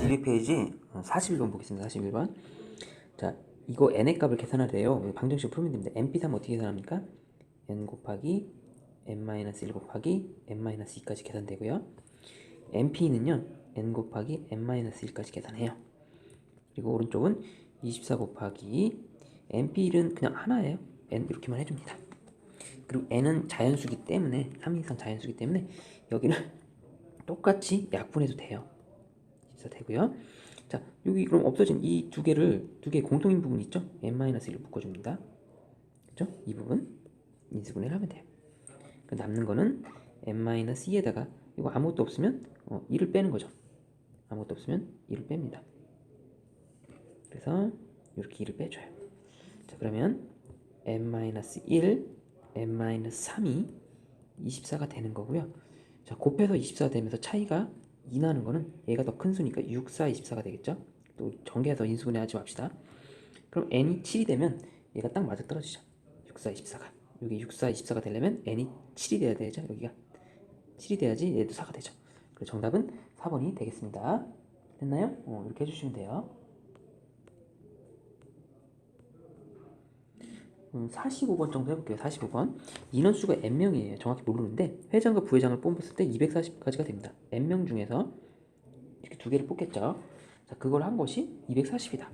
200페이지 41번 보겠습니다. 41번. 자, 이거 n의 값을 계산하래요. 방정식을 풀면 됩니다. np3 어떻게 계산합니까? n 곱하기 n-1 곱하기 n-2까지 계산되고요. np는요, n 곱하기 n-1까지 계산해요. 그리고 오른쪽은 24 곱하기 np1은 그냥 하나예요. n 이렇게만 해줍니다. 그리고 n은 자연수기 때문에 3 이상 자연수기 때문에 여기는 똑같이 약분해도 돼요. 되고요. 자, 여기 그럼 없어진 이 두 개의 공통인 부분 있죠? n-1을 묶어줍니다. 그죠? 이 부분 인수분해를 하면 돼요. 남는 거는 n-2에다가 이거 아무것도 없으면 1을 빼는 거죠. 아무것도 없으면 1을 뺍니다. 그래서 이렇게 1을 빼줘요. 자, 그러면 n-1, n-3이 24가 되는 거고요. 자, 곱해서 24가 되면서 차이가 2 나는 거는 얘가 더 큰 수니까 6, 4, 24가 되겠죠? 또 전개해서 인수분해 하지 맙시다. 그럼 n이 7이 되면 얘가 딱 맞아 떨어지죠. 6, 4, 24가. 여기 6, 4, 24가 되려면 n이 7이 돼야 되죠. 여기가 7이 돼야지 얘도 4가 되죠. 그래서 정답은 4번이 되겠습니다. 됐나요? 이렇게 해주시면 돼요. 45번 정도 해볼게요. 45번. 인원수가 n명이에요. 정확히 모르는데 회장과 부회장을 뽑았을 때 240까지가 됩니다. n명 중에서 이렇게 두 개를 뽑겠죠. 자, 그걸 한 것이 240이다.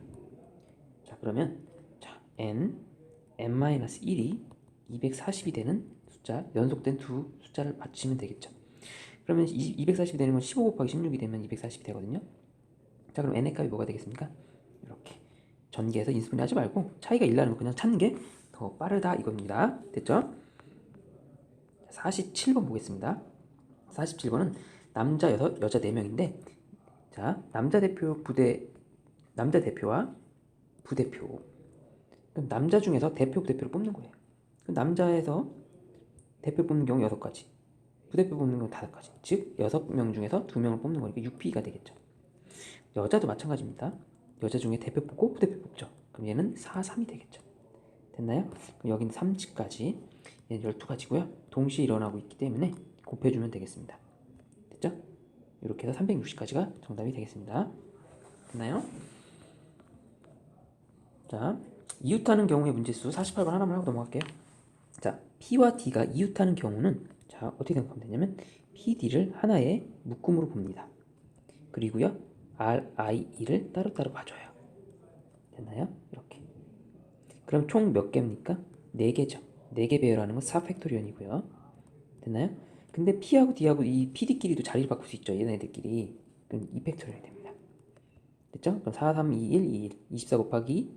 자, 그러면 자, n-1이 240이 되는 숫자, 연속된 두 숫자를 받치면 되겠죠. 그러면 240이 되는 건 15 곱하기 16이 되면 240이 되거든요. 자, 그럼 n의 값이 뭐가 되겠습니까? 이렇게 전개해서 인수분해 하지 말고 차이가 1 나는 거 그냥 찾는 게 더 빠르다 이겁니다. 됐죠? 47번 보겠습니다. 47번은 남자 6, 여자 4명인데 자, 남자 대표와 부대표. 그럼 남자 중에서 대표, 부대표를 뽑는 거예요. 그럼 남자에서 대표 뽑는 경우 6가지, 부대표 뽑는 경우 5가지. 즉 6명 중에서 2명을 뽑는 거니까 6P가 되겠죠. 여자도 마찬가지입니다. 여자 중에 대표 뽑고 부대표 뽑죠. 그럼 얘는 4, 3이 되겠죠. 됐나요? 그럼 여기는 3지까지, 얘는 12가지고요. 동시에 일어나고 있기 때문에 곱해주면 되겠습니다. 됐죠? 이렇게 해서 360까지가 정답이 되겠습니다. 됐나요? 자, 이웃하는 경우의 문제수 48번 하나만 하고 넘어갈게요. 자, P와 D가 이웃하는 경우는 자, 어떻게 생각하면 되냐면 PD를 하나의 묶음으로 봅니다. 그리고요, RIE를 따로따로 봐줘요. 됐나요? 이렇게. 그럼 총 몇 개입니까? 4개죠. 4개 배열하는 건 4팩토리언이고요. 됐나요? 근데 P하고 D하고 이 PD끼리도 자리를 바꿀 수 있죠. 얘네들끼리. 그럼 2팩토리언이 됩니다. 됐죠? 그럼 4, 3, 2, 1, 2, 1. 24 곱하기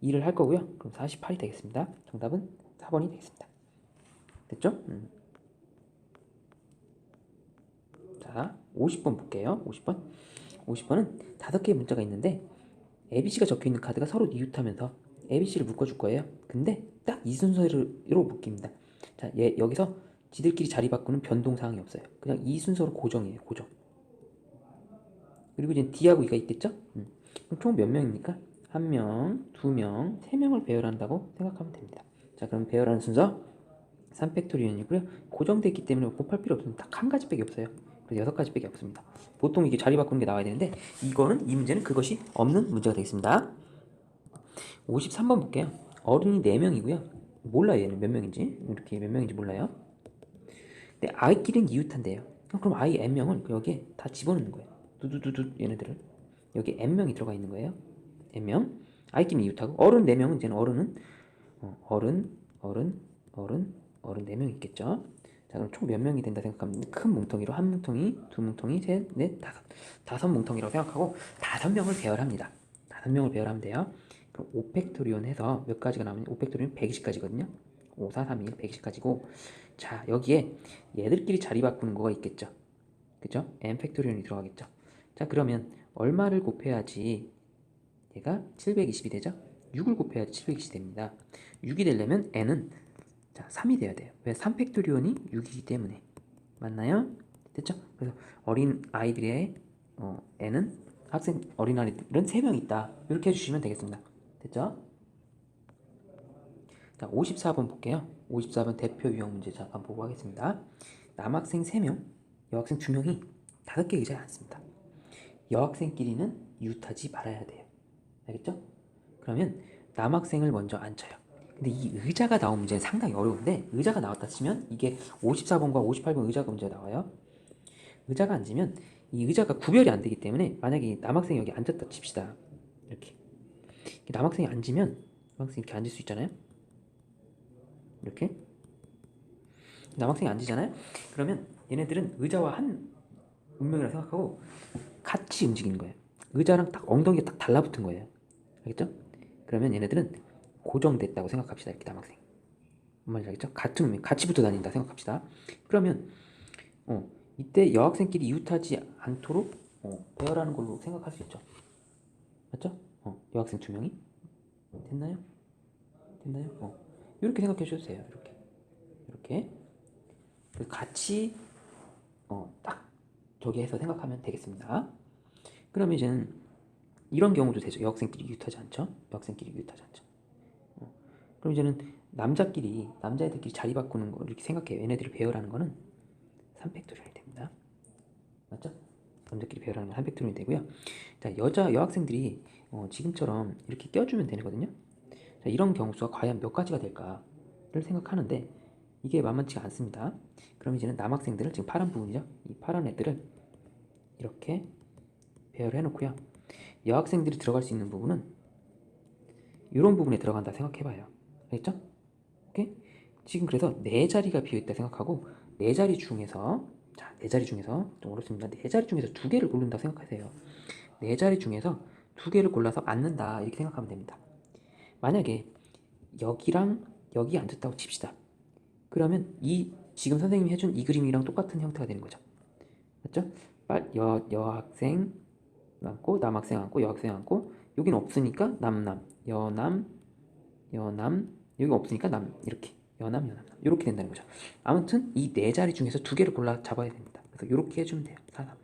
2를 할 거고요. 그럼 48이 되겠습니다. 정답은 4번이 되겠습니다. 됐죠? 자, 50번 볼게요. 50번. 50번은 5개의 문자가 있는데 ABC가 적혀있는 카드가 서로 이웃하면서 ABC를 묶어줄 거예요. 근데 딱 이 순서로 묶입니다. 자, 여기서 지들끼리 자리 바꾸는 변동사항이 없어요. 그냥 이 순서로 고정이에요. 고정. 그리고 이제 D하고 E가 있겠죠? 그럼 총 몇 명입니까? 1명, 2명, 3명을 배열한다고 생각하면 됩니다. 자, 그럼 배열하는 순서 3팩토리언이고요. 고정되어 있기 때문에 곱할 필요 없습니다. 딱 한 가지밖에 없어요. 그래서 6가지밖에 없습니다. 보통 이게 자리 바꾸는 게 나와야 되는데 이 문제는 그것이 없는 문제가 되겠습니다. 53번 볼게요. 어른이 4명이고요. 몰라요, 얘는 몇 명인지. 이렇게 몇 명인지 몰라요. 근데 아이끼리는 이웃한대요. 그럼 아이 n명을 여기에 다 집어넣는 거예요. 두두두두 얘네들을. 여기 n명이 들어가 있는 거예요. n명. 아이끼리는 이웃하고 어른 4명은 이제는 어른 4명 있겠죠. 자, 그럼 총 몇 명이 된다 생각하면 큰 뭉텅이로 한 뭉텅이, 두 뭉텅이, 셋, 넷, 다섯 뭉텅이라고 생각하고 5명을 배열합니다. 5명을 배열하면 돼요. 그럼 5팩토리온 해서 몇 가지가 나오면 5팩토리온 120가지거든요. 5, 4, 3, 2, 1, 120가지고 자, 여기에 얘들끼리 자리 바꾸는 거가 있겠죠. 그죠? n 팩토리온이 들어가겠죠. 자, 그러면 얼마를 곱해야지 얘가 720이 되죠? 6을 곱해야지 720이 됩니다. 6이 되려면 n은 자, 3이 돼야 돼요. 왜? 3팩토리온이 6이기 때문에. 맞나요? 됐죠? 그래서 어린 아이들의 n은 어린 아이들은 3명 있다. 이렇게 해주시면 되겠습니다. 됐죠? 자, 54번 볼게요. 54번 대표 유형 문제 잠깐 보고 하겠습니다. 남학생 3명, 여학생 2명이 5개 의자에 앉습니다. 여학생끼리는 이웃하지 말아야 돼요. 알겠죠? 그러면 남학생을 먼저 앉혀요. 근데 이 의자가 나온 문제는 상당히 어려운데, 의자가 나왔다 치면 이게 54번과 58번 의자가 문제가 나와요. 의자가 앉으면 이 의자가 구별이 안 되기 때문에, 만약에 남학생이 여기 앉았다 칩시다. 이렇게 남학생이 앉으면 남학생이 이렇게 앉을 수 있잖아요. 이렇게 남학생이 앉으잖아요. 그러면 얘네들은 의자와 한 운명이라 생각하고 같이 움직이는 거예요. 의자랑 딱 엉덩이가 딱 달라붙은 거예요. 알겠죠? 그러면 얘네들은 고정됐다고 생각합시다. 이렇게 남학생. 뭔 말인지 알겠죠? 같은 운명, 같이 붙어 다닌다 생각합시다. 그러면 이때 여학생끼리 이웃하지 않도록 배열하는 걸로 생각할 수 있죠. 맞죠? 여학생 2명이 됐나요? 됐나요? 이렇게 생각해 주셔도 돼요. 이렇게 같이 딱 저기 해서 생각하면 되겠습니다. 그러면 이제는 이런 경우도 되죠. 여학생끼리 이웃하지 않죠? 여학생끼리 이웃하지 않죠. 그럼 이제는 남자애들끼리 자리 바꾸는 거 이렇게 생각해요. 얘네들이 배열하는 거는 3팩토리얼이 됩니다. 맞죠? 남자끼리 배열하는 건 3팩토리얼이 되고요. 자, 여학생들이 지금처럼 이렇게 껴주면 되거든요. 자, 이런 경우 수가 과연 몇 가지가 될까를 생각하는데 이게 만만치가 않습니다. 그럼 이제는 남학생들을, 지금 파란 부분이죠. 이 파란 애들을 이렇게 배열해 놓고요. 여학생들이 들어갈 수 있는 부분은 이런 부분에 들어간다 생각해봐요. 알겠죠? 오케이? 지금 그래서 4자리가 비어있다 생각하고 4자리 중에서, 자, 4자리 중에서 좀 어렵습니다. 4자리 중에서 2개를 고른다 생각하세요. 4자리 중에서 2개를 골라서 앉는다 이렇게 생각하면 됩니다. 만약에 여기랑 여기 앉았다고 칩시다. 그러면 지금 선생님이 해준 이 그림이랑 똑같은 형태가 되는 거죠. 맞죠? 여학생 앉고, 남학생 앉고, 여학생 앉고, 여기는 없으니까 여남, 여기 없으니까 이렇게 여남 이렇게 된다는 거죠. 아무튼 이 4자리 중에서 2개를 골라 잡아야 됩니다. 그래서 이렇게 해주면 돼요. 4, 3.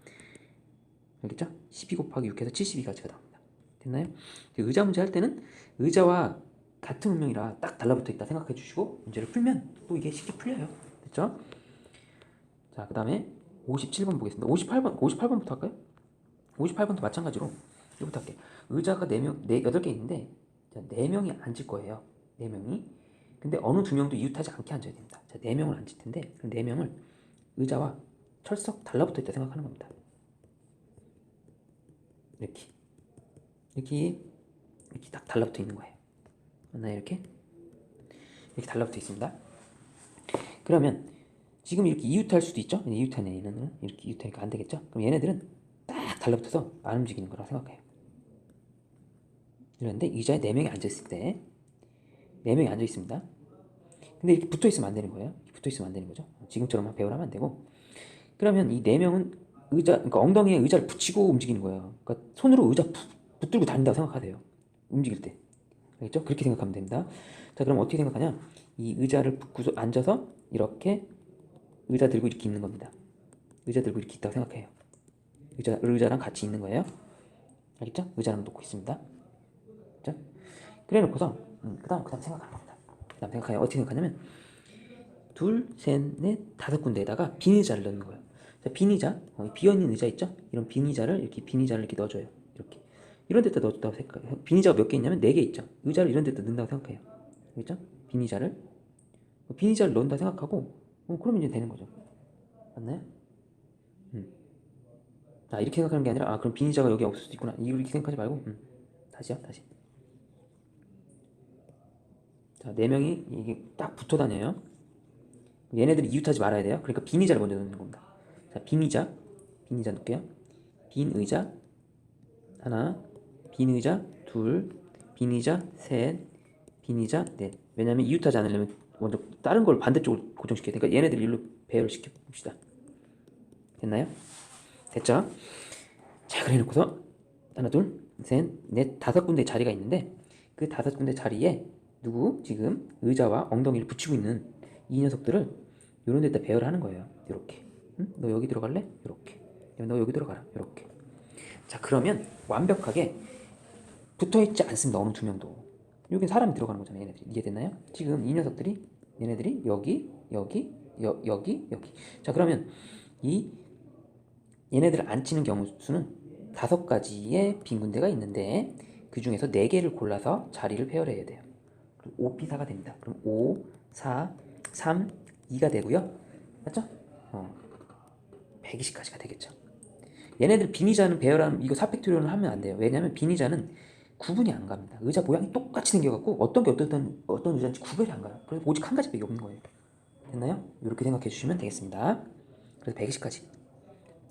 알겠죠? 12 곱하기 6해서 72가지가 나옵니다. 됐나요? 의자 문제 할 때는 의자와 같은 운명이라 딱 달라붙어 있다 생각해 주시고 문제를 풀면 또 이게 쉽게 풀려요. 됐죠? 자, 그 다음에 57번 보겠습니다. 58번부터 할까요? 58번도 마찬가지로 이거부터 할게요. 의자가 8개 있는데 4명이 앉을 거예요. 4명이. 근데 어느 2명도 이웃하지 않게 앉아야 됩니다. 자, 4명을 앉을 텐데 그 4명을 의자와 철석 달라붙어 있다 생각하는 겁니다. 이렇게 딱 달라붙어 있는 거예요. 맞나요? 이렇게 달라붙어 있습니다. 그러면 지금 이렇게 이웃할 수도 있죠. 이웃하는 얘네는 이렇게 이웃하니까 안 되겠죠. 그럼 얘네들은 딱 달라붙어서 안 움직이는 거라고 생각해요. 그런데 의자에 4명이 앉아있을 때 4명이 앉아있습니다. 근데 이렇게 붙어있으면 안 되는 거예요. 붙어있으면 안 되는 거죠. 지금처럼 배열하면 안 되고. 그러면 이 4명은 그러니까 엉덩이에 의자를 붙이고 움직이는 거예요. 그러니까 손으로 의자 붙들고 다닌다고 생각하세요. 움직일 때. 알겠죠? 그렇게 생각하면 됩니다. 자, 그럼 어떻게 생각하냐? 이 의자를 붙고서 앉아서 이렇게 의자 들고 이렇게 있는 겁니다. 의자 들고 이렇게 있다고 생각해요. 의자랑 같이 있는 거예요. 알겠죠? 의자랑 놓고 있습니다. 그렇죠? 그래 놓고서 그 다음 생각하는 겁니다. 그 다음 생각해요. 어떻게 생각하냐면 둘, 셋, 넷, 5군데에다가 빈 의자를 넣는 거예요. 자, 빈 의자, 비어있는 의자 있죠? 이런 빈 의자를 이렇게 넣어줘요. 이렇게. 이런 데다 넣어준다고 생각해요. 빈 의자가 몇 개 있냐면 4개 있죠? 의자를 이런 데다 넣는다고 생각해요. 알겠죠? 빈 의자를 넣는다 생각하고 그러면 이제 되는 거죠. 맞나요? 자, 이렇게 생각하는 게 아니라 그럼 빈 의자가 여기 없을 수도 있구나 이렇게 생각하지 말고 다시 자, 4명이 이게 딱 붙어 다녀요. 얘네들이 이웃하지 말아야 돼요. 그러니까 빈 의자를 먼저 넣는 겁니다. 자, 빈 의자 넣을게요. 빈 의자 하나, 빈 의자 둘, 빈 의자 셋, 빈 의자 넷. 왜냐면 이웃하지 않으려면 먼저 다른 걸 반대쪽으로 고정시켜야 돼. 그러니까 얘네들 일로 배열을 시켜 봅시다. 됐나요? 됐죠? 자, 그래 놓고서 하나, 둘, 셋, 넷, 5군데 자리가 있는데 그 5군데 자리에 지금 의자와 엉덩이를 붙이고 있는 이 녀석들을 이런 데다 배열하는 거예요. 이렇게. 응? 너 여기 들어갈래? 이렇게. 너 여기 들어가라. 이렇게. 자, 그러면 완벽하게 붙어있지 않습니다. 어느 2명도. 여기 사람이 들어가는 거잖아요. 얘네들이. 이해됐나요? 지금 이 녀석들이 얘네들이 여기. 자, 그러면 얘네들을 앉히는 경우 수는 5가지의 빈 군데가 있는데 그 중에서 4개를 골라서 자리를 배열해야 돼요. 그럼 5P4가 됩니다. 그럼 5, 4, 3, 2가 되고요. 맞죠? 120까지가 되겠죠. 얘네들 빈의자는 배열하는 이거 4팩토리얼은 하면 안 돼요. 왜냐면 빈의자는 구분이 안 갑니다. 의자 모양이 똑같이 생겨갖고 어떤 게 어떤 의자인지 구별이 안 가요. 그래서 오직 한 가지밖에 없는 거예요. 됐나요? 이렇게 생각해 주시면 되겠습니다. 그래서 120까지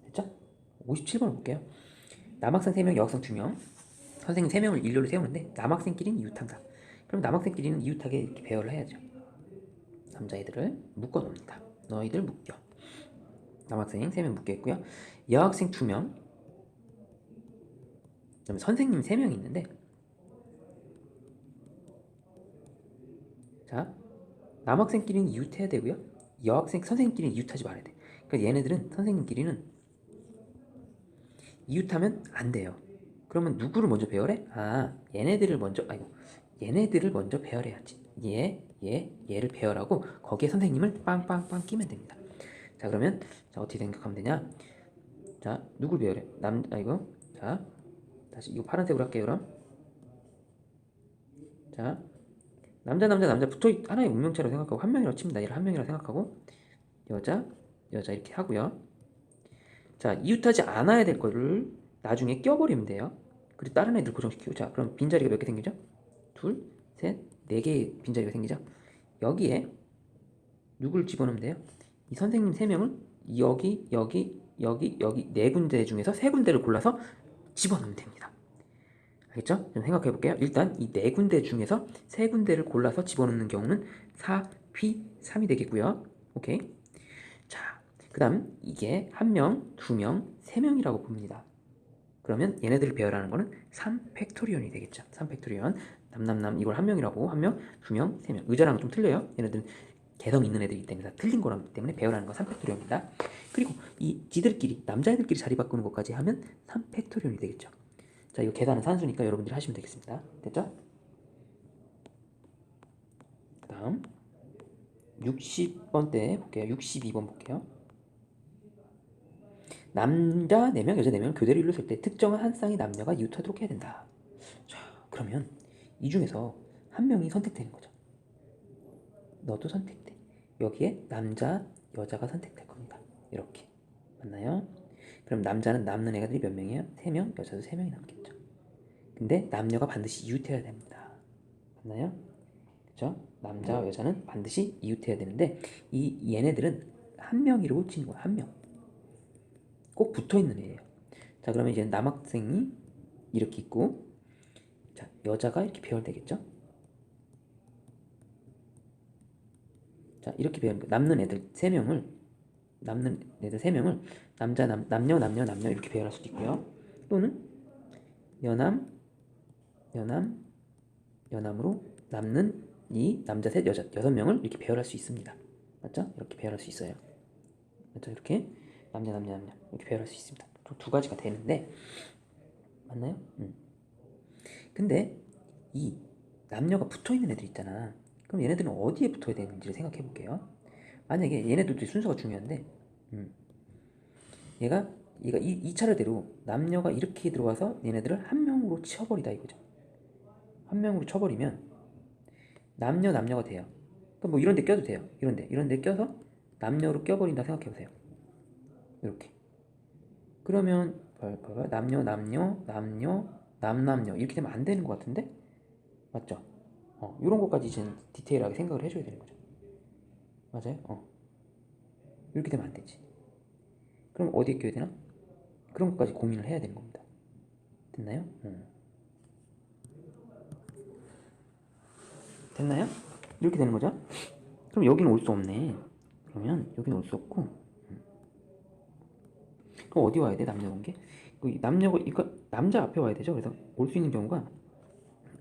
됐죠? 57번 볼게요. 남학생 3명, 여학생 2명, 선생님 3명을 일렬로 세우는데 남학생끼리는 이웃한다. 그럼 남학생끼리는 이웃하게 이렇게 배열을 해야죠. 남자애들을 묶어 놓습니다. 너희들 묶여. 남학생 3명 묶여 있고요. 여학생 2명, 그다음에 선생님 3명이 있는데, 자, 남학생끼리는 이웃해야 되고요. 선생님끼리는 이웃하지 말아야 돼. 그러니까 얘네들은 선생님끼리는 이웃하면 안 돼요. 그러면 누구를 먼저 배열해? 얘네들을 먼저 배열해야지. 얘를 배열하고 거기에 선생님을 빵빵빵 끼면 됩니다. 자, 그러면 자, 어떻게 생각하면 되냐? 자, 누굴 배열해? 자, 다시 이거 파란색으로 할게요. 그럼 자, 남자 붙어 하나의 운명체라고 생각하고 한 명이라고 칩니다. 얘를 한 명이라고 생각하고 여자 이렇게 하고요. 자, 이웃하지 않아야 될 거를 나중에 껴버리면 돼요. 그리고 다른 애들 고정시키고. 자, 그럼 빈자리가 몇 개 생기죠? 둘, 셋, 4개의 빈자리가 생기죠. 여기에 누굴 집어넣으면 돼요? 이 선생님 3명을 여기 4군데 중에서 3군데를 골라서 집어넣으면 됩니다. 알겠죠? 좀 생각해 볼게요. 일단 이 4군데 중에서 3군데를 골라서 집어넣는 경우는 4P3이 되겠고요. 오케이. 자, 그 다음 이게 1명, 2명, 3명이라고 봅니다. 그러면 얘네들을 배열하는 거는 3팩토리언이 되겠죠. 3팩토리언. 남 이걸 1명이라고 1명, 2명, 3명. 의자랑 좀 틀려요. 얘네들은 개성 있는 애들이기 때문에 틀린 거라기 때문에 배열하는 건 3팩토리언입니다. 그리고 이 지들끼리 남자애들끼리 자리 바꾸는 것까지 하면 3팩토리언이 되겠죠. 자, 이거 계산은 산수니까 여러분들이 하시면 되겠습니다. 됐죠? 그 다음 60번 때 볼게요. 62번 볼게요. 남자 4명, 여자 4명을 교대로 일로 쓸 때 특정한 한 쌍의 남녀가 이웃하도록 해야 된다. 자, 그러면 이 중에서 한 명이 선택되는 거죠. 너도 선택돼. 여기에 남자, 여자가 선택될 겁니다. 이렇게. 맞나요? 그럼 남자는 남는 애가들이 몇 명이에요? 3명, 여자도 3명이 남겠죠. 근데 남녀가 반드시 이웃해야 됩니다. 맞나요? 그죠? 남자와 여자는 반드시 이웃해야 되는데 얘네들은 한 명이라고 치는 거야. 한 명. 꼭 붙어있는 애예요. 자, 그러면 이제 남학생이 이렇게 있고, 자, 여자가 이렇게 배열되겠죠? 자, 이렇게 배열, 남는 애들 3명을 남녀 이렇게 배열할 수도 있고요. 또는 여남으로 남는 이 남자 셋, 여자 6명을 이렇게 배열할 수 있습니다. 맞죠? 이렇게 배열할 수 있어요. 맞죠? 이렇게 남녀 이렇게 배열할 수 있습니다. 두 가지가 되는데, 맞나요? 근데 이 남녀가 붙어있는 애들 있잖아. 그럼 얘네들은 어디에 붙어야 되는지를 생각해 볼게요. 만약에 얘네들도 순서가 중요한데, 얘가 이 차례대로 남녀가 이렇게 들어와서 얘네들을 한 명으로 쳐버리다 이거죠. 한 명으로 쳐버리면 남녀가 돼요. 그러니까 뭐 이런 데 껴도 돼요. 이런 데 껴서 남녀로 껴버린다 생각해 보세요. 이렇게. 그러면 남녀 이렇게 되면 안 되는 것 같은데? 맞죠? 이런 것까지 이제 디테일하게 생각을 해줘야 되는 거죠. 맞아요? 이렇게 되면 안 되지. 그럼 어디에 껴야 되나? 그런 것까지 고민을 해야 되는 겁니다. 됐나요? 됐나요? 이렇게 되는 거죠? 그럼 여기는 올 수 없네. 그러면 여기는 올 수 없고, 그럼 어디 와야 돼? 남녀 관계? 남녀가 이거 남자 앞에 와야 되죠. 그래서 올 수 있는 경우가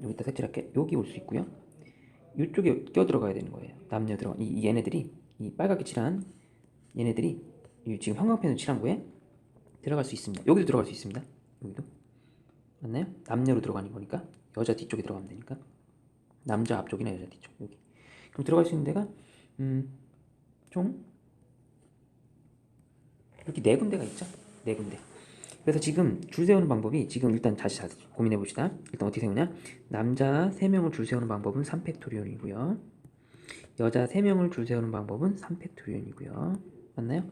여기다 색칠할게. 여기 올 수 있고요. 이쪽에 껴 들어가야 되는 거예요. 남녀 들어가. 얘네들이 이 빨갛게 칠한 얘네들이 지금 형광펜으로 칠한 거에 들어갈 수 있습니다. 여기도 들어갈 수 있습니다. 여기도. 맞나요? 남녀로 들어가는 거니까 여자 뒤쪽에 들어가면 되니까 남자 앞쪽이나 여자 뒤쪽 여기. 그럼 들어갈 수 있는 데가 총 이렇게 4군데가 있죠. 4군데. 그래서 지금 줄 세우는 방법이 지금 일단 다시 고민해 봅시다. 일단 어떻게 세우냐? 남자 3명을 줄 세우는 방법은 3팩토리온이고요. 여자 3명을 줄 세우는 방법은 3팩토리온이고요. 맞나요?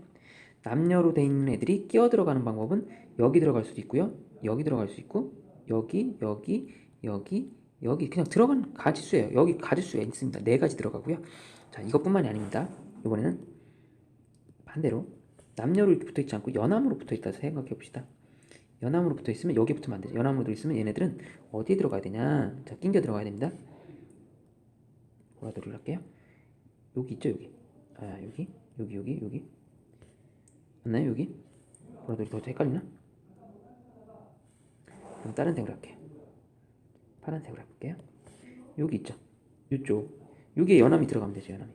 남녀로 돼 있는 애들이 끼어 들어가는 방법은 여기 들어갈 수도 있고요. 여기 들어갈 수 있고 여기, 여기, 여기, 여기 그냥 들어가는 가지수예요. 여기 가지수가 있습니다. 4가지 들어가고요. 자, 이것뿐만이 아닙니다. 이번에는 반대로 남녀로 이렇게 붙어있지 않고 연함으로 붙어있다 생각해 봅시다. 연함으로 붙어있으면 여기 붙으면 안 되죠. 연함으로 있으면 얘네들은 어디에 들어가야 되냐? 자, 낑겨 들어가야 됩니다. 보라돌이를 할게요. 여기 있죠, 여기. 아, 여기. 맞나요, 여기? 보라돌이 더 헷갈리나? 그럼 다른 색으로 할게요. 파란색으로 해볼게요. 여기 있죠, 이쪽. 여기에 연함이 들어가면 되죠, 연함이.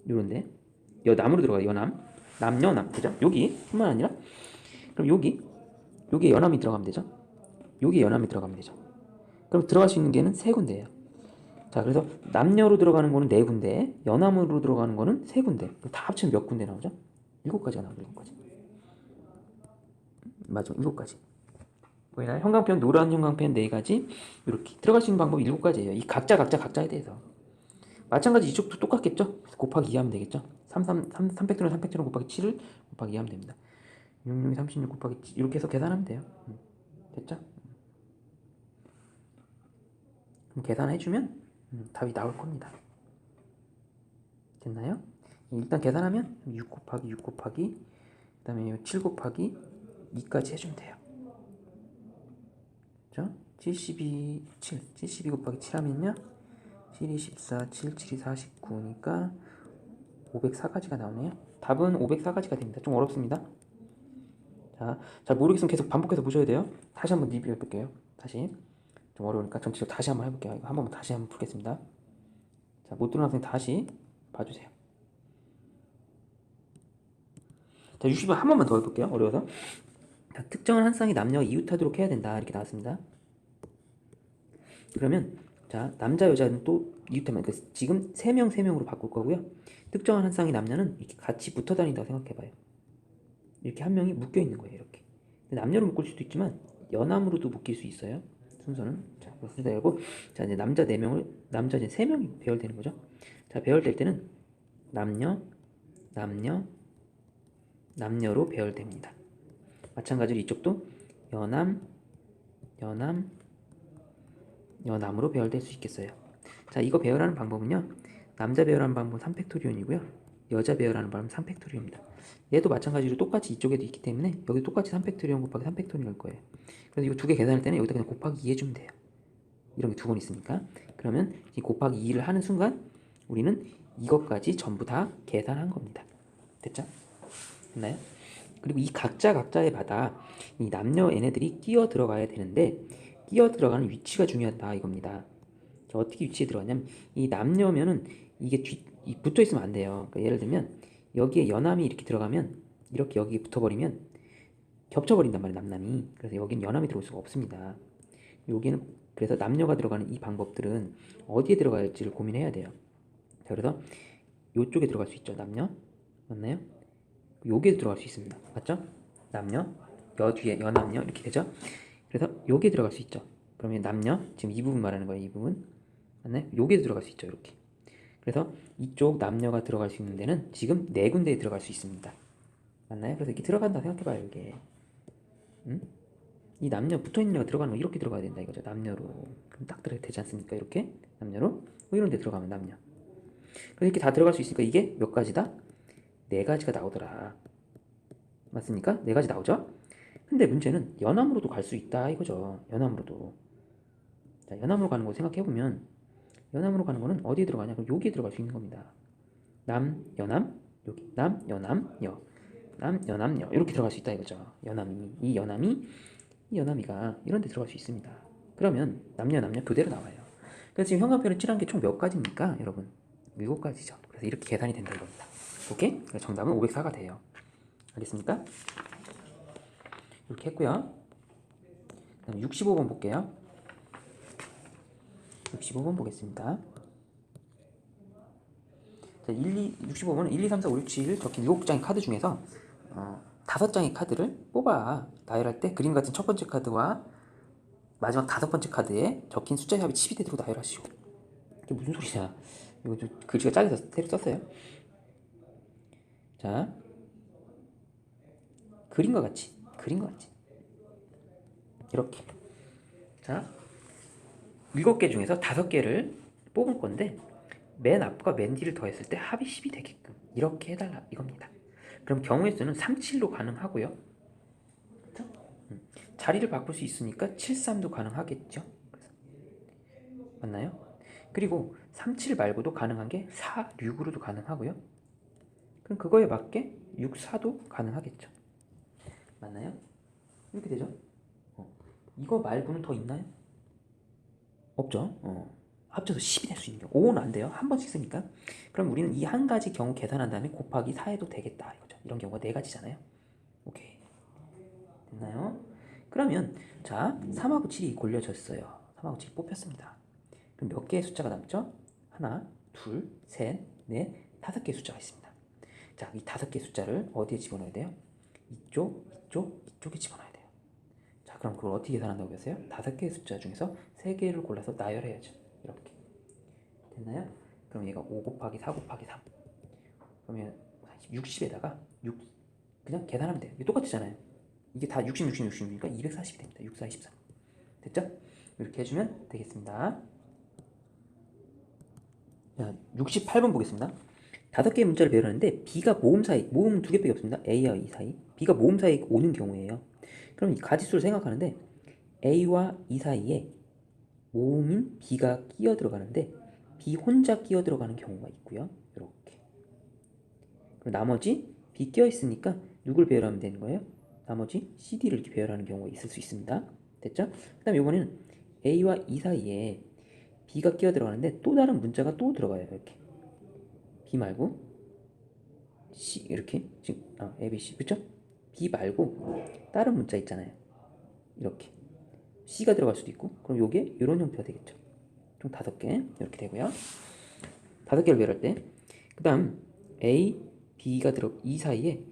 요런데 나무로 들어가요. 연함, 남녀남, 그죠? 여기 뿐만 아니라 그럼 여기에 연함이 들어가면 되죠. 여기에 연함이 들어가면 되죠. 그럼 들어갈 수 있는 게는 3군데예요. 자, 그래서 남녀로 들어가는 거는 4군데, 연함으로 들어가는 거는 3군데. 다 합치면 몇 군데 나오죠? 7가지가 나오죠. 7가지. 맞아, 7가지. 보이나요? 형광펜, 노란 형광펜 4가지. 이렇게 들어갈 수 있는 방법이 7가지예요. 이 각자에 대해서. 마찬가지 이쪽도 똑같겠죠? 곱하기 2 하면 되겠죠? 3팩토리온 곱하기 7을 곱하기 2 하면 됩니다. 66이 36 곱하기 7 이렇게 해서 계산하면 돼요. 됐죠? 그럼 계산해주면 답이 나올 겁니다. 됐나요? 일단 계산하면 6 곱하기 그 다음에 7 곱하기 2까지 해주면 돼요. 그죠? 72 곱하기 7 하면요 7이 14, 7이 49니까 504가지가 나오네요. 답은 504가지가 됩니다. 좀 어렵습니다. 자, 잘 모르겠으면 계속 반복해서 보셔야 돼요. 다시 한번 리뷰해 볼게요. 다시. 좀 어려우니까 전체적으로 다시 한번 해볼게요. 이거 한 번만 다시 한번 풀겠습니다. 자, 못 들은 학생 다시 봐주세요. 자, 60번 한 번만 더 해볼게요. 어려워서. 자, 특정한 한 쌍이 남녀가 이웃하도록 해야 된다. 이렇게 나왔습니다. 그러면 자, 남자 여자는 또 이웃하면 지금 3명으로 바꿀 거고요. 특정한 한 쌍이 남녀는 이렇게 같이 붙어 다닌다고 생각해봐요. 이렇게 한 명이 묶여 있는 거예요. 이렇게. 남녀로 묶을 수도 있지만 연함으로도 묶일 수 있어요. 순서는. 자, 순서 열고. 자, 이제 남자 이제 3명이 배열되는 거죠. 자, 배열될 때는 남녀로 배열됩니다. 마찬가지로 이쪽도 연함으로 배열될 수 있겠어요. 자, 이거 배열하는 방법은요. 남자 배열하는 방법은 3팩토리온이고요. 여자 배열하는 방법은 3팩토리온입니다. 얘도 마찬가지로 똑같이 이쪽에도 있기 때문에 여기 똑같이 3팩토리온 곱하기 3팩토리온 할 거예요. 그래서 이거 두 개 계산할 때는 여기다 그냥 곱하기 2 해주면 돼요. 이런 게 2번 있으니까. 그러면 이 곱하기 2를 하는 순간 우리는 이것까지 전부 다 계산한 겁니다. 됐죠? 됐나요? 그리고 이 각자에마다 이 남녀 얘네들이 끼어 들어가야 되는데 끼어 들어가는 위치가 중요하다 이겁니다. 자, 어떻게 위치에 들어가냐면 이 남녀면은 이게 붙어 있으면 안 돼요. 그러니까 예를 들면 여기에 연함이 이렇게 들어가면 이렇게 여기에 붙어버리면 겹쳐버린단 말이에요. 남남이. 그래서 여기는 연함이 들어올 수가 없습니다. 여기는 그래서 남녀가 들어가는 이 방법들은 어디에 들어가야 할지를 고민해야 돼요. 자, 그래서 이쪽에 들어갈 수 있죠. 남녀 맞나요? 여기에 들어갈 수 있습니다. 맞죠? 남녀 여 뒤에 여남녀 이렇게 되죠. 그래서 여기에 들어갈 수 있죠. 그러면 남녀 지금 이 부분 말하는 거예요. 이 부분 맞나요? 여기에 들어갈 수 있죠. 이렇게. 그래서 이쪽 남녀가 들어갈 수 있는 데는 지금 4군데에 들어갈 수 있습니다. 맞나요? 그래서 이렇게 들어간다 생각해봐요. 이게 이 남녀 붙어있는 애가 들어가는 거 이렇게 들어가야 된다 이거죠. 남녀로. 그럼 딱 들어야 되지 않습니까? 이렇게 남녀로 뭐 이런 데 들어가면 남녀. 그래서 이렇게 다 들어갈 수 있으니까 이게 몇 가지다? 4가지가 나오더라. 맞습니까? 4가지 나오죠? 근데 문제는 연함으로도 갈 수 있다 이거죠. 연함으로도. 자, 연함으로 가는 거 생각해보면 연함으로 가는 거는 어디에 들어가냐? 그럼 여기에 들어갈 수 있는 겁니다. 남, 연함, 여기 남, 연함, 여. 남, 연함, 여. 이렇게 들어갈 수 있다 이거죠. 이 연함이가 이런 데 들어갈 수 있습니다. 그러면 남녀 그대로 나와요. 그래서 지금 형광펜을 칠한 게 총 몇 가지입니까? 여러분 7가지죠. 그래서 이렇게 계산이 된다 이겁니다. 오케이? 그래서 정답은 504가 돼요. 알겠습니까? 이렇게 했고요. 그다음 65번 볼게요. 65번 보겠습니다. 자, 65번은 1, 2, 3, 4, 5, 6, 7 적힌 7장의 카드 중에서 5장의 카드를 뽑아 나열할 때 그림 같은 첫 번째 카드와 마지막 5번째 카드에 적힌 숫자 합이 10이 되도록 나열하시오. 이게 무슨 소리냐? 이거 좀 글씨가 잘려서 새로 썼어요. 자, 그림과 같이 이렇게. 자, 7개 중에서 5개를 뽑을 건데 맨 앞과 맨 뒤를 더했을 때 합이 10이 되게끔 이렇게 해달라 이겁니다. 그럼 경우의 수는 3, 7로 가능하고요. 그렇죠? 자리를 바꿀 수 있으니까 7, 3도 가능하겠죠. 맞나요? 그리고 3, 7 말고도 가능한 게 4, 6으로도 가능하고요. 그럼 그거에 맞게 6, 4도 가능하겠죠. 맞나요? 이렇게 되죠. 이거 말고는 더 있나요? 없죠. 합쳐서 10이 될 수 있는 경우 5는 안 돼요. 한 번씩 쓰니까. 그럼 우리는 이 한 가지 경우 계산한 다음에 곱하기 4해도 되겠다 이거죠. 이런 경우가 4가지잖아요. 오케이. 됐나요? 그러면 자 3하고 7이 골려졌어요. 3하고 7이 뽑혔습니다. 그럼 몇 개의 숫자가 남죠? 하나, 둘, 셋, 넷, 5개의 숫자가 있습니다. 자, 이 5개의 숫자를 어디에 집어넣어야 돼요? 이쪽에 집어넣어야 돼요. 자, 그럼 그걸 어떻게 계산한다고 했어요? 5개의 숫자 중에서 3개를 골라서 나열해야죠. 이렇게. 됐나요? 그럼 얘가 5 곱하기 4 곱하기 3. 그러면 60에다가 6 그냥 계산하면 돼요. 이게 똑같잖아요. 이게 다 60, 60, 60이니까 240이 됩니다. 6, 4, 24. 됐죠? 이렇게 해주면 되겠습니다. 자, 68번 보겠습니다. 5개의 문자를 배열하는데 B가 모음 2개밖에 없습니다. A와 E 사이. B가 모음 사이에 오는 경우에요. 그럼 이 가지수를 생각하는데 A와 E 사이에 모음인 B가 끼어 들어가는데 B 혼자 끼어 들어가는 경우가 있고요. 이렇게. 그럼 나머지 B 끼어 있으니까 누굴 배열하면 되는 거예요? 나머지 CD를 이렇게 배열하는 경우가 있을 수 있습니다. 됐죠? 그 다음에 이번에는 A와 E 사이에 B가 끼어 들어가는데 또 다른 문자가 또 들어가요. 이렇게. B 말고 C 이렇게 지금 A, B, C 그쵸? B 말고 다른 문자 있잖아요. 이렇게 C가 들어갈 수도 있고 그럼 요게 이런 형태가 되겠죠. 총 5개 이렇게 되고요. 5개를 배열할 때 그 다음 A, B가 이 사이에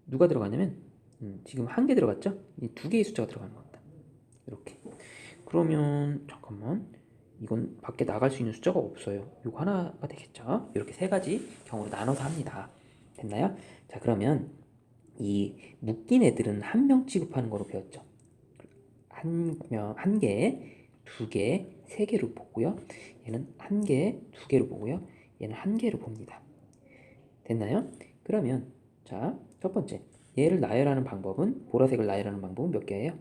누가 들어가냐면 지금 1개 들어갔죠? 이 2개의 숫자가 들어가는 겁니다. 이렇게. 그러면 잠깐만 이건 밖에 나갈 수 있는 숫자가 없어요. 이거 하나가 되겠죠? 이렇게 3가지 경우로 나눠서 합니다. 됐나요? 자, 그러면 이 묶인 애들은 한 명 취급하는 거로 배웠죠. 한 개, 2개, 3개로 보고요. 얘는 1개, 2개로 보고요. 얘는 1개로 봅니다. 됐나요? 그러면 자, 첫 번째 얘를 나열하는 방법은 보라색을 나열하는 방법은 몇 개예요?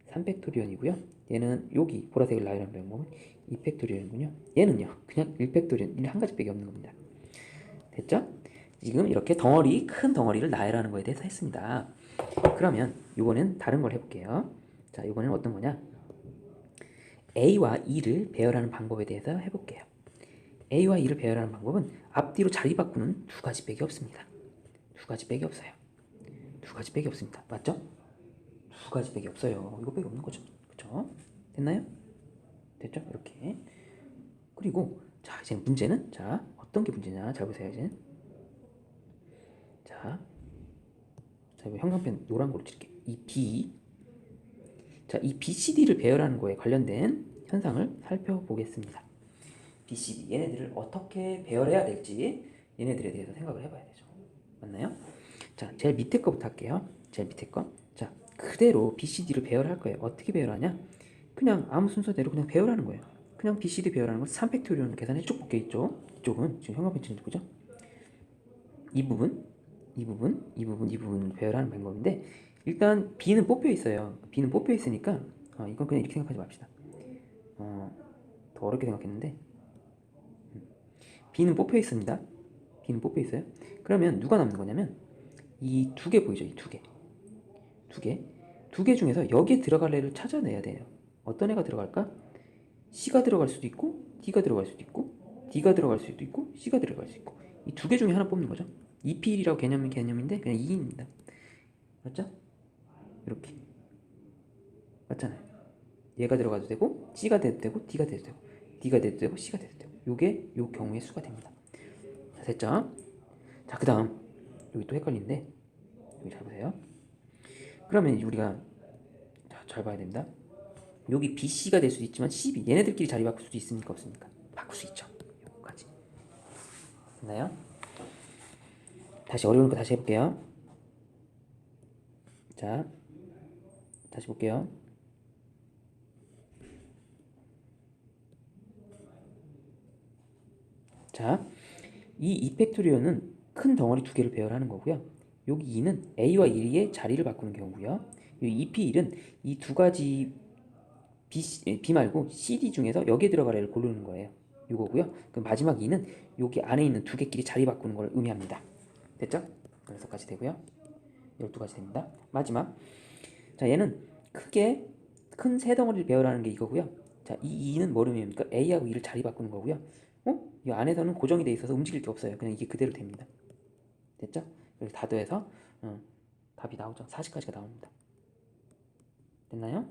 3팩토리언이고요. 얘는 여기 보라색을 나열하는 방법은 2팩토리언이군요. 얘는요 그냥 1팩토리언 한 가지밖에 없는 겁니다. 됐죠? 지금 이렇게 큰 덩어리를 나열하는 거에 대해서 했습니다. 그러면 이거는 다른 걸 해볼게요. 자, 이거는 어떤 거냐? A와 E를 배열하는 방법에 대해서 해볼게요. A와 E를 배열하는 방법은 앞뒤로 자리 바꾸는 2가지밖에 없습니다. 2가지밖에 없어요. 2가지밖에 없습니다. 맞죠? 2가지밖에 없어요. 이거밖에 없는 거죠. 그렇죠? 됐나요? 됐죠? 이렇게. 그리고 자, 이제 문제는 자, 어떤 게 문제냐? 잘 보세요, 이제. 자, 형광펜 노란 거로 칠게요. 이 B. 자, 이 BCD를 배열하는 거에 관련된 현상을 살펴보겠습니다. BCD 얘네들을 어떻게 배열해야 될지 얘네들에 대해서 생각을 해봐야 되죠. 맞나요? 자, 제일 밑에 거부터 할게요. 제일 밑에 거. 자, 그대로 BCD를 배열할 거예요. 어떻게 배열하냐? 그냥 아무 순서대로 그냥 배열하는 거예요. 그냥 BCD 배열하는 건 3팩토리얼로 계산해 쭉 볼게요. 이쪽은 지금 형광펜 치는 거죠. 이 부분 배열하는 방법인데 일단 B는 뽑혀 있어요. B는 뽑혀 있으니까 이건 그냥 이렇게 생각하지 맙시다. 더 어렵게 생각했는데 B는 뽑혀 있습니다. B는 뽑혀 있어요. 그러면 누가 남는 거냐면 이 2개 보이죠? 이 2개. 2개 중에서 여기에 들어갈 애를 찾아내야 돼요. 어떤 애가 들어갈까? C가 들어갈 수도 있고 D가 들어갈 수도 있고 D가 들어갈 수도 있고 C가 들어갈 수 있고 이 2개 중에 하나 뽑는 거죠. EPL이라고 개념인데 그냥 2입니다. 맞죠? 이렇게 맞잖아요. 얘가 들어가도 되고 C가 돼도 되고 D가 돼도 되고 D가 돼도 되고 C가 돼도 되고 요게 요 경우의 수가 됩니다. 자, 됐죠? 자, 그 다음 여기 또 헷갈리는데 여기 잘 보세요. 그러면 우리가 잘 봐야 됩니다. 여기 BC가 될 수도 있지만 CB 얘네들끼리 자리 바꿀 수도 있습니까 없습니까? 바꿀 수 있죠. 여기까지 됐나요? 다시 어려운 거 다시 해볼게요. 자, 다시 볼게요. 자, 이 이펙토리오는 큰 덩어리 두 개를 배열하는 거고요. 여기 2는 A와 1의 자리를 바꾸는 경우고요. 이 EP1은 이 두 가지 B 말고 CD 중에서 여기에 들어갈 애를 고르는 거예요. 이거고요. 그 마지막 2는 여기 안에 있는 두 개끼리 자리 바꾸는 걸 의미합니다. 됐죠? 6가지 되고요. 12가지 됩니다. 마지막. 자, 얘는 크게 큰 세 덩어리를 배열하는 게 이거고요. 자, 이 2는 뭐를 의미합니까? A하고 2를 자리 바꾸는 거고요. 이 안에서는 고정이 돼 있어서 움직일 게 없어요. 그냥 이게 그대로 됩니다. 됐죠? 이렇게 다 더해서 답이 나오죠. 40가지가 나옵니다. 됐나요?